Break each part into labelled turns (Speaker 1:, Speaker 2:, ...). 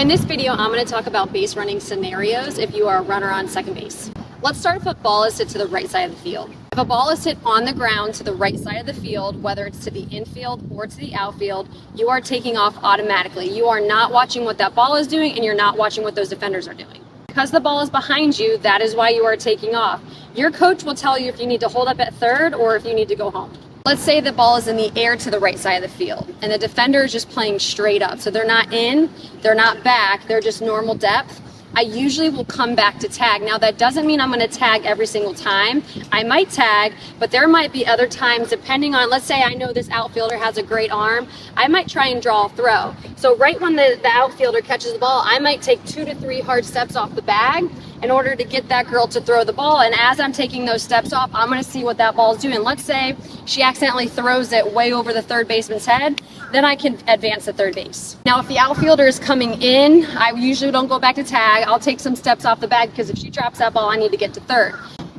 Speaker 1: In this video, I'm going to talk about base running scenarios if you are a runner on second base. Let's start if a ball is hit to the right side of the field. If a ball is hit on the ground to the right side of the field, whether it's to the infield or to the outfield, you are taking off automatically. You are not watching what that ball is doing, and you're not watching what those defenders are doing. Because the ball is behind you, that is why you are taking off. Your coach will tell you if you need to hold up at third or if you need to go home. Let's say the ball is in the air to the right side of the field and the defender is just playing straight up. So they're not in, they're not back, they're just normal depth. I usually will come back to tag. Now that doesn't mean I'm going to tag every single time. I might tag, but there might be other times depending on, let's say I know this outfielder has a great arm, I might try and draw a throw. So right when the outfielder catches the ball, I might take 2 to 3 hard steps off the bag in order to get that girl to throw the ball. And as I'm taking those steps off, I'm going to see what that ball is doing. Let's say she accidentally throws it way over the third baseman's head, then I can advance to third base. Now, if the outfielder is coming in, I usually don't go back to tag. I'll take some steps off the bag because if she drops that ball, I need to get to third.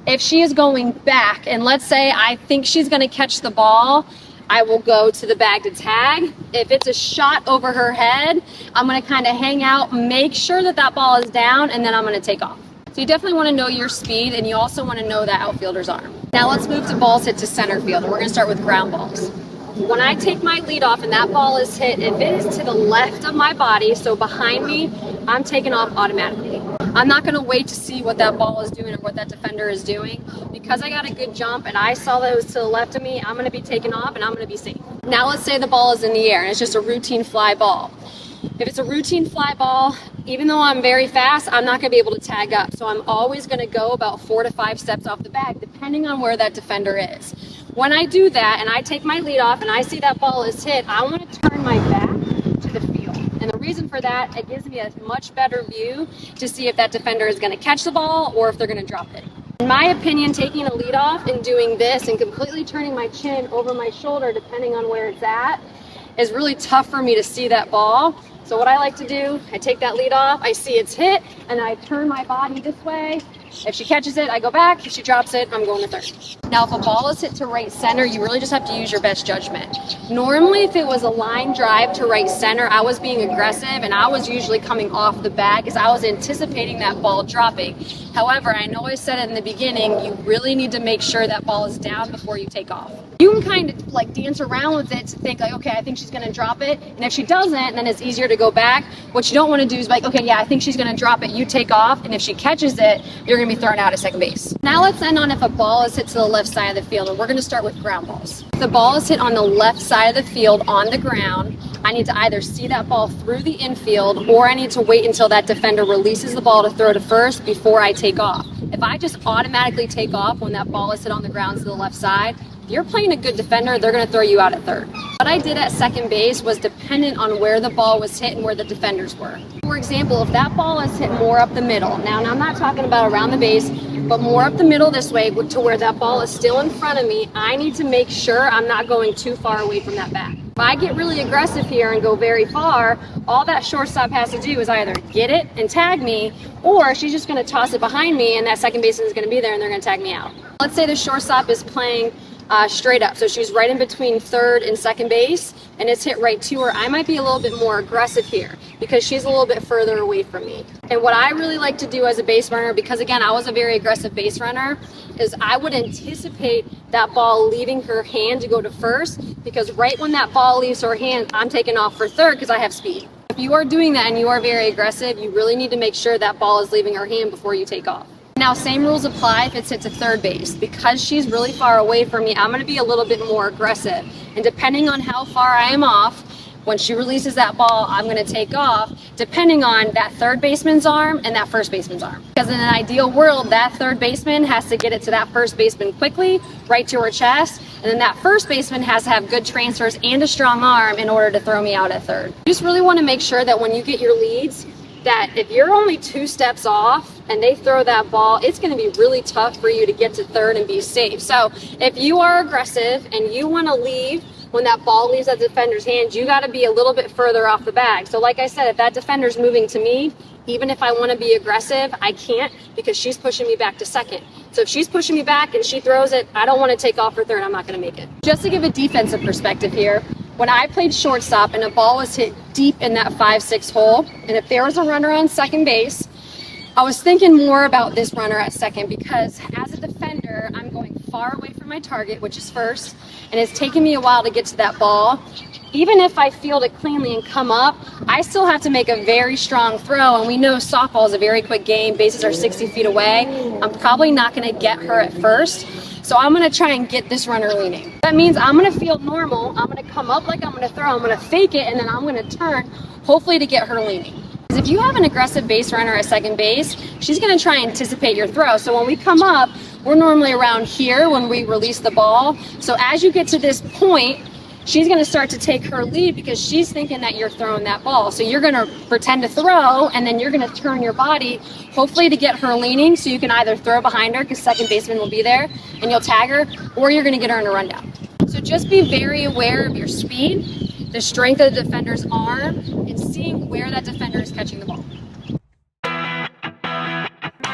Speaker 1: If she is going back, and let's say I think she's going to catch the ball, I will go to the bag to tag. If it's a shot over her head, I'm going to kind of hang out, make sure that that ball is down, and then I'm going to take off. So you definitely want to know your speed, and you also want to know that outfielder's arm. Now let's move to balls hit to center field, and we're going to start with ground balls. When I take my lead off and that ball is hit, if it is to the left of my body, so behind me, I'm taking off automatically. I'm not going to wait to see what that ball is doing or what that defender is doing. Because I got a good jump and I saw that it was to the left of me, I'm going to be taking off and I'm going to be safe. Now let's say the ball is in the air and it's just a routine fly ball. If it's a routine fly ball, even though I'm very fast, I'm not going to be able to tag up. So I'm always going to go about 4 to 5 steps off the bag, depending on where that defender is. When I do that and I take my lead off and I see that ball is hit, I want to turn my back to the field. And the reason for that, it gives me a much better view to see if that defender is going to catch the ball or if they're going to drop it. In my opinion, taking a lead off and doing this and completely turning my chin over my shoulder, depending on where it's at, is really tough for me to see that ball. So what I like to do, I take that lead off, I see it's hit, and I turn my body this way. If she catches it, I go back. If she drops it, I'm going to third. Now, if a ball is hit to right center, you really just have to use your best judgment. Normally, if it was a line drive to right center, I was being aggressive, and I was usually coming off the bag because I was anticipating that ball dropping. However, I know I said it in the beginning, you really need to make sure that ball is down before you take off. You can kind of like dance around with it to think like, okay, I think she's going to drop it. And if she doesn't, then it's easier to go back. What you don't want to do is like, okay, yeah, I think she's going to drop it. You take off. And if she catches it, you're going to be thrown out at second base. Now let's end on if a ball is hit to the left side of the field. And we're going to start with ground balls. If the ball is hit on the left side of the field on the ground, I need to either see that ball through the infield or I need to wait until that defender releases the ball to throw to first before I take off. If I just automatically take off when that ball is hit on the ground to the left side, if you're playing a good defender, they're going to throw you out at third. What I did at second base was dependent on where the ball was hit and where the defenders were. For example, if that ball is hit more up the middle, now I'm not talking about around the base, but more up the middle this way to where that ball is still in front of me, I need to make sure I'm not going too far away from that bat. If I get really aggressive here and go very far, all that shortstop has to do is either get it and tag me, or she's just going to toss it behind me and that second baseman is going to be there and they're going to tag me out. Let's say the shortstop is playing straight up. So she's right in between third and second base and it's hit right to her. I might be a little bit more aggressive here because she's a little bit further away from me. And what I really like to do as a base runner, because again, I was a very aggressive base runner, is I would anticipate that ball leaving her hand to go to first, because right when that ball leaves her hand, I'm taking off for third because I have speed. If you are doing that and you are very aggressive, you really need to make sure that ball is leaving her hand before you take off. Now, same rules apply if it's hit to third base. Because she's really far away from me, I'm going to be a little bit more aggressive. And depending on how far I am off, when she releases that ball, I'm going to take off, depending on that third baseman's arm and that first baseman's arm. Because in an ideal world, that third baseman has to get it to that first baseman quickly, right to her chest, and then that first baseman has to have good transfers and a strong arm in order to throw me out at third. You just really want to make sure that when you get your leads, that if you're only 2 steps off and they throw that ball, it's going to be really tough for you to get to third and be safe. So if you are aggressive and you want to leave when that ball leaves that defender's hands, you got to be a little bit further off the bag. So like I said, if that defender's moving to me, even if I want to be aggressive, I can't because she's pushing me back to second. So if she's pushing me back and she throws it, I don't want to take off for third. I'm not going to make it. Just to give a defensive perspective here, When I played shortstop and a ball was hit deep in that 5-6 hole, and if there was a runner on second base, I was thinking more about this runner at second, because as a defender, I'm going far away from my target, which is first, and it's taking me a while to get to that ball. Even if I field it cleanly and come up, I still have to make a very strong throw, and we know softball is a very quick game. Bases are 60 feet away. I'm probably not going to get her at first, so I'm going to try and get this runner leaning. That means I'm going to field normal, I'm going to come up like I'm going to throw, I'm going to fake it, and then I'm going to turn, hopefully to get her leaning. If you have an aggressive base runner at second base, she's going to try and anticipate your throw. So when we come up, we're normally around here when we release the ball. So as you get to this point, she's going to start to take her lead because she's thinking that you're throwing that ball. So you're going to pretend to throw, and then you're going to turn your body, hopefully to get her leaning, so you can either throw behind her because second baseman will be there and you'll tag her, or you're going to get her in a rundown. So just be very aware of your speed, the strength of the defender's arm, and seeing where that defender is catching the ball.